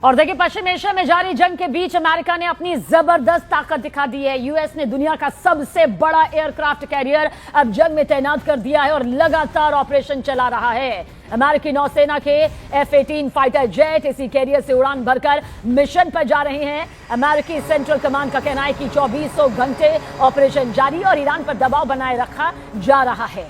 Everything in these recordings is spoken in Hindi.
और देखिए, पश्चिम एशिया में जारी जंग के बीच अमेरिका ने अपनी जबरदस्त ताकत दिखा दी है। यूएस ने दुनिया का सबसे बड़ा एयरक्राफ्ट कैरियर अब जंग में तैनात कर दिया है और लगातार ऑपरेशन चला रहा है। अमेरिकी नौसेना के F-18 फाइटर जेट इसी कैरियर से उड़ान भरकर मिशन पर जा रहे हैं। अमेरिकी सेंट्रल कमांड का कहना है कि 2400 घंटे ऑपरेशन जारी और ईरान पर दबाव बनाए रखा जा रहा है।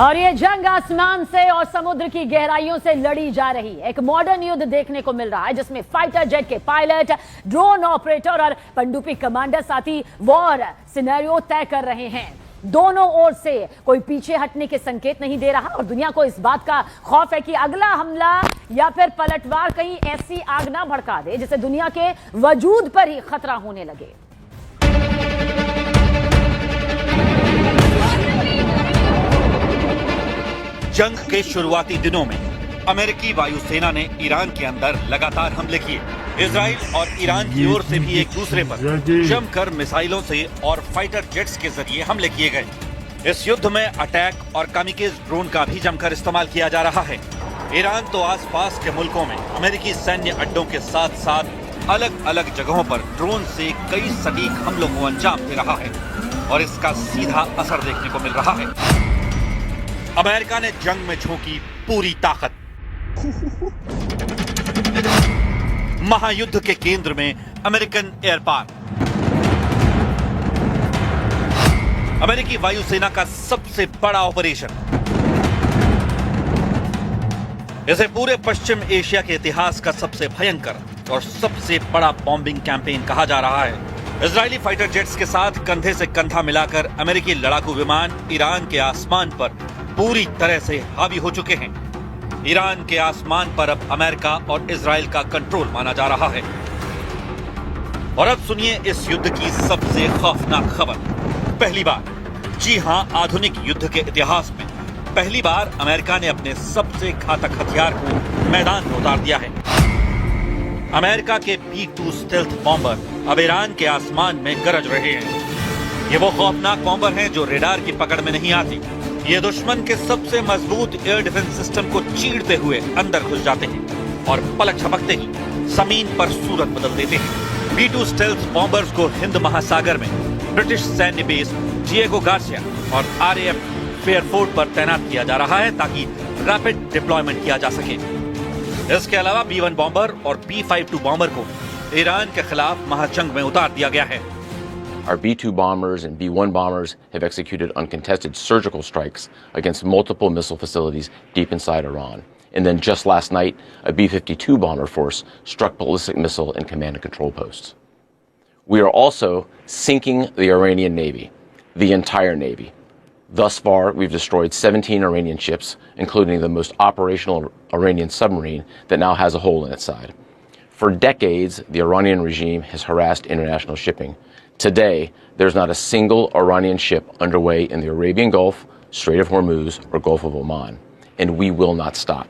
और ये जंग आसमान से और समुद्र की गहराइयों से लड़ी जा रही है। एक मॉडर्न युद्ध देखने को मिल रहा है जिसमें फाइटर जेट के पायलट, ड्रोन ऑपरेटर और पनडुब्बी कमांडर साथी वॉर सिनेरियो तय कर रहे हैं। दोनों ओर से कोई पीछे हटने के संकेत नहीं दे रहा और दुनिया को इस बात का खौफ है कि अगला हमला या फिर पलटवार कहीं ऐसी आग ना भड़का दे जिससे दुनिया के वजूद पर ही खतरा होने लगे। जंग के शुरुआती दिनों में अमेरिकी वायुसेना ने ईरान के अंदर लगातार हमले किए। इजराइल और ईरान की ओर से भी एक दूसरे पर जमकर मिसाइलों से और फाइटर जेट्स के जरिए हमले किए गए। इस युद्ध में अटैक और कामिकेज ड्रोन का भी जमकर इस्तेमाल किया जा रहा है। ईरान तो आसपास के मुल्कों में अमेरिकी सैन्य अड्डों के साथ साथ अलग अलग जगहों पर ड्रोन से कई सटीक हमलों को अंजाम दे रहा है और इसका सीधा असर देखने को मिल रहा है। अमेरिका ने जंग में झोंकी पूरी ताकत। महायुद्ध के केंद्र में अमेरिकन एयर पावर। अमेरिकी वायुसेना का सबसे बड़ा ऑपरेशन। इसे पूरे पश्चिम एशिया के इतिहास का सबसे भयंकर और सबसे बड़ा बॉम्बिंग कैंपेन कहा जा रहा है। इजरायली फाइटर जेट्स के साथ कंधे से कंधा मिलाकर अमेरिकी लड़ाकू विमान ईरान के आसमान पर पूरी तरह से हावी हो चुके हैं। ईरान के आसमान पर अब अमेरिका और इजराइल का कंट्रोल माना जा रहा है। और अब सुनिए इस युद्ध की सबसे खौफनाक खबर। पहली बार, जी हां, आधुनिक युद्ध के इतिहास में पहली बार अमेरिका ने अपने सबसे घातक हथियार को मैदान में उतार दिया है। अमेरिका के P-2 स्टेल्थ बॉम्बर अब ईरान के आसमान में गरज रहे हैं। ये वो खौफनाक बॉम्बर हैं जो रेडार की पकड़ में नहीं आती। ये दुश्मन के सबसे मजबूत एयर डिफेंस सिस्टम को चीरते हुए अंदर घुस जाते हैं और पलक झपकते ही जमीन पर सूरत बदल देते हैं। P-2 स्टेल्थ बॉम्बर्स को हिंद महासागर में ब्रिटिश सैन्य बेस डिएगो गार्सिया और RAF फेयरफोर्ट पर तैनात किया जा रहा है ताकि रैपिड डिप्लॉयमेंट किया जा सके। इसके अलावा B-1 बॉम्बर और B-52 बॉम्बर को ईरान के खिलाफ महाजंग में उतार दिया गया है। Our B-2 bombers and B-1 bombers have executed uncontested surgical strikes against multiple missile facilities deep inside Iran. And then just last night, a B-52 bomber force struck ballistic missile and command and control posts. We are also sinking the Iranian Navy, the entire Navy. Thus far, we've destroyed 17 Iranian ships, including the most operational Iranian submarine that now has a hole in its side. For decades, the Iranian regime has harassed international shipping. Today, there's not a single Iranian ship underway in the Arabian Gulf, Strait of Hormuz, or Gulf of Oman, and we will not stop.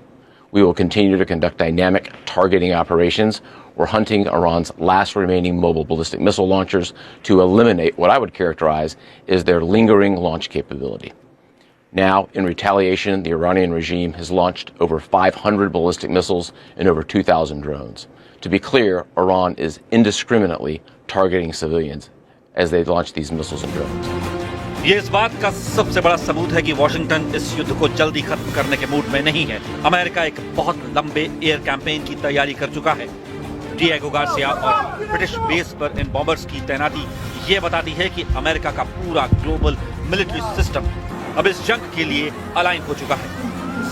We will continue to conduct dynamic targeting operations. We're hunting Iran's last remaining mobile ballistic missile launchers to eliminate what I would characterize as their lingering launch capability. Now, in retaliation, the Iranian regime has launched over 500 ballistic missiles and over 2,000 drones. To be clear, Iran is indiscriminately targeting civilians as they launch these missiles and drones. ये इस बात का सबसे बड़ा सबूत है कि वॉशिंगटन इस युद्ध को जल्दी खत्म करने के मूड में नहीं है। अमेरिका एक बहुत लंबे एयर कैंपेन की तैयारी कर चुका है। डिएगो गार्सिया और ब्रिटिश बेस पर इन बॉम्बर्स की तैनाती ये बताती है कि अमेरिका का पूरा ग्लोबल मिलिट्री सिस्टम अब इस जंग के लिए अलाइन हो चुका है,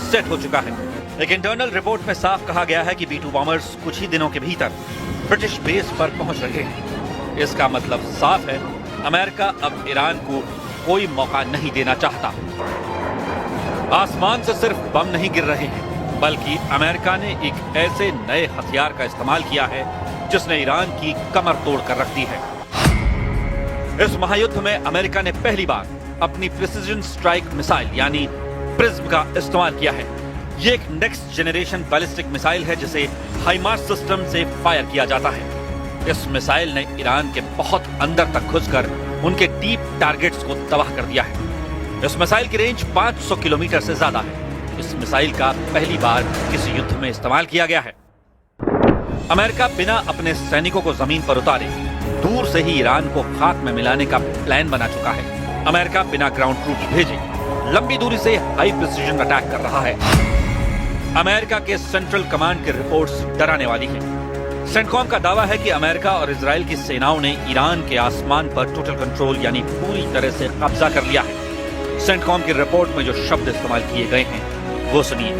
सेट हो चुका है। एक इंटरनल रिपोर्ट में साफ कहा गया है कि B-2 बॉम्बर्स कुछ ही दिनों के भीतर ब्रिटिश बेस पर पहुंच रहे हैं। इसका मतलब साफ है, अमेरिका अब ईरान को कोई मौका नहीं देना चाहता। आसमान से सिर्फ बम नहीं गिर रहे हैं, बल्कि अमेरिका ने एक ऐसे नए हथियार का इस्तेमाल किया है जिसने ईरान की कमर तोड़ कर रख दी है। इस महायुद्ध में अमेरिका ने पहली बार अपनी प्रिसिजन स्ट्राइक मिसाइल यानी प्रिज्म का इस्तेमाल किया है। ये एक नेक्स्ट जनरेशन बैलिस्टिक मिसाइल है जिसे हाइमार्स सिस्टम से फायर किया जाता है। इस मिसाइल ने ईरान के बहुत अंदर तक घुसकर उनके डीप टारगेट्स को तबाह कर दिया है। इस मिसाइल की रेंज 500 किलोमीटर से ज्यादा है। इस मिसाइल का पहली बार किसी युद्ध में इस्तेमाल किया गया है। अमेरिका बिना अपने सैनिकों को जमीन पर उतारे दूर से ही ईरान को खाक में मिलाने का प्लान बना चुका है। अमेरिका बिना ग्राउंड ट्रूप्स भेजे लंबी दूरी से हाई प्रिसिजन अटैक कर रहा है। अमेरिका के सेंट्रल कमांड की रिपोर्ट्स डराने वाली है। सेंटकॉम का दावा है कि अमेरिका और इजराइल की सेनाओं ने ईरान के आसमान पर टोटल कंट्रोल यानी पूरी तरह से कब्जा कर लिया है। सेंटकॉम की रिपोर्ट में जो शब्द इस्तेमाल किए गए हैं वो सुनिए।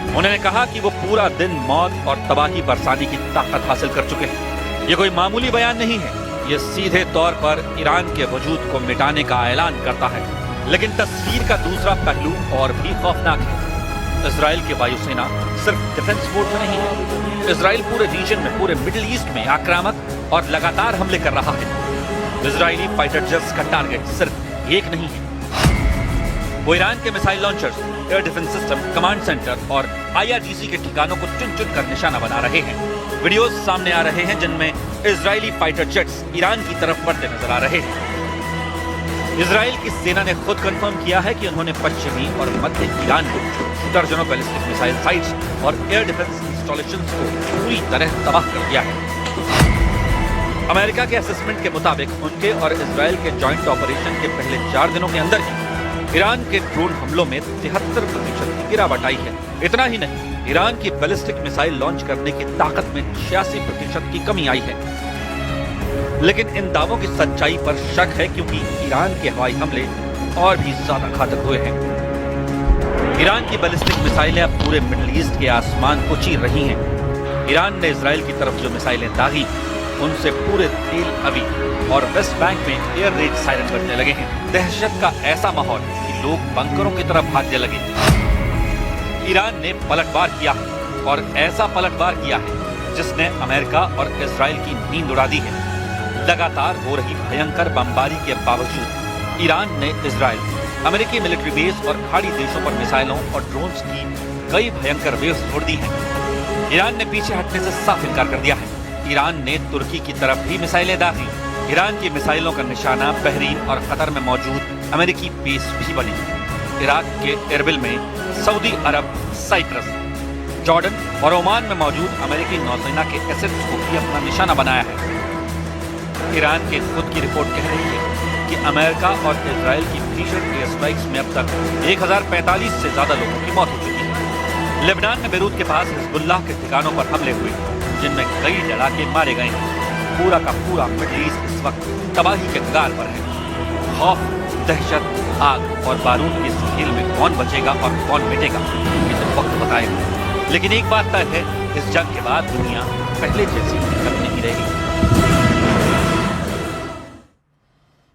उन्होंने कहा कि वो पूरा दिन मौत और तबाही बरसाने की ताकत हासिल कर चुके हैं। ये कोई मामूली बयान नहीं है, ये सीधे तौर पर ईरान के वजूद को मिटाने का ऐलान करता है। लेकिन तस्वीर का दूसरा पहलू और भी खौफनाक है। इजराइल की वायुसेना सिर्फ डिफेंस मोड में नहीं है। इजराइल पूरे रीजन में, पूरे मिडिल ईस्ट में आक्रामक और लगातार हमले कर रहा है। इजरायली फाइटर जेट्स का टारगेट सिर्फ एक नहीं है, वो ईरान के missile launchers, air defence system, command centre और IRGC के ठिकानों को चुन चुन कर निशाना बना रहे हैं। वीडियोस सामने आ रहे हैं जिनमें इजरायली फाइटर जेट्स ईरान की तरफ बढ़ते नजर आ रहे हैं। इजराइल की सेना ने खुद कंफर्म किया है कि उन्होंने पश्चिमी और मध्य ईरान को दर्जनों बैलिस्टिक मिसाइल साइट्स और एयर डिफेंस इंस्टॉलेशंस को पूरी तरह तबाह कर दिया है। अमेरिका के असेसमेंट के मुताबिक उनके और इजराइल के जॉइंट ऑपरेशन के पहले 4 दिनों के अंदर ही ईरान के ड्रोन हमलों में 73% की गिरावट आई है। इतना ही नहीं, ईरान की बैलिस्टिक मिसाइल लॉन्च करने की ताकत में 86% की कमी आई है। लेकिन इन दावों की सच्चाई पर शक है क्योंकि ईरान के हवाई हमले और भी ज्यादा घातक हुए हैं। ईरान की बैलिस्टिक मिसाइलें अब पूरे मिडिल ईस्ट के आसमान को चीर रही हैं। ईरान ने इजराइल की तरफ जो मिसाइलें दागी उनसे पूरे तेल अवीव और वेस्ट बैंक में एयर रेड सायरन बजने लगे हैं। दहशत का ऐसा माहौल कि लोग बंकरों की तरफ भागने लगे। ईरान ने पलटवार किया और ऐसा पलटवार किया है जिसने अमेरिका और इजराइल की नींद उड़ा दी है। लगातार हो रही भयंकर बमबारी के बावजूद ईरान ने इजराइल, अमेरिकी मिलिट्री बेस और खाड़ी देशों पर मिसाइलों और ड्रोन्स की कई भयंकर वेव्स छोड़ दी हैं। ईरान ने पीछे हटने से साफ इनकार कर दिया है। ईरान ने तुर्की की तरफ भी मिसाइलें दागी। ईरान की मिसाइलों का निशाना बहरीन और कतर में मौजूद अमेरिकी बेस भी बने। इराक के एरबिल में सऊदी अरब, साइप्रस, जॉर्डन और ओमान में मौजूद अमेरिकी नौसेना के एसेट्स को भी अपना निशाना बनाया है। ईरान की खुद की रिपोर्ट कह रही है कि अमेरिका और इजराइल की भीषण एयर स्ट्राइक्स में अब तक 1045 से ज्यादा लोगों की मौत हो चुकी है। लेबनान में बेरूत के पास हिजबुल्लाह के ठिकानों पर हमले हुए जिनमें कई लड़ाके मारे गए हैं। पूरा का पूरा मिडिल ईस्ट इस वक्त तबाही के कगार पर है। खौफ, दहशत, आग और बारूद के इस खेल में कौन बचेगा और कौन मिटेगा ये तो वक्त बताएगा। लेकिन एक बात तय है, इस जंग के बाद दुनिया पहले जैसी कभी नहीं रहेगी।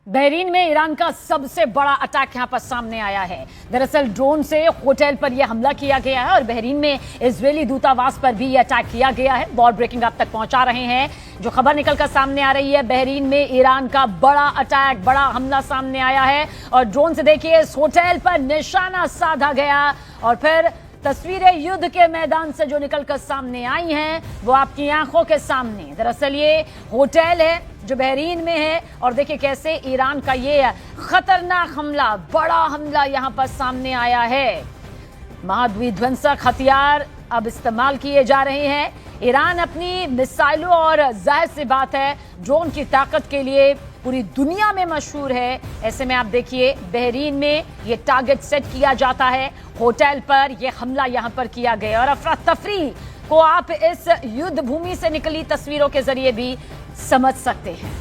बहरीन में ईरान का सबसे बड़ा अटैक यहां पर सामने आया है। दरअसल ड्रोन से होटल पर यह हमला किया गया है और बहरीन में इजरायली दूतावास पर भी यह अटैक किया गया है। वॉर ब्रेकिंग आप तक पहुंचा रहे हैं। जो खबर निकलकर सामने आ रही है, बहरीन में ईरान का बड़ा अटैक, बड़ा हमला सामने आया है और ड्रोन से देखिए इस होटल पर निशाना साधा गया और फिर तस्वीरें युद्ध के मैदान से जो निकलकर सामने आई हैं वो आपकी आंखों के सामने। दरअसल ये होटल है जो बहरीन में है और देखिए कैसे ईरान का ये खतरनाक हमला, बड़ा हमला यहां पर सामने आया है। महाद्विध्वंसक हथियार अब इस्तेमाल किए जा रहे हैं। ईरान अपनी मिसाइलों और जाहिर सी बात है ड्रोन की ताकत के लिए पूरी दुनिया में मशहूर है। ऐसे में आप देखिए बहरीन में ये टारगेट सेट किया जाता है, होटल पर ये हमला यहां पर किया गया और अफरा तफरी को आप इस युद्ध भूमि से निकली तस्वीरों के जरिए भी समझ सकते हैं।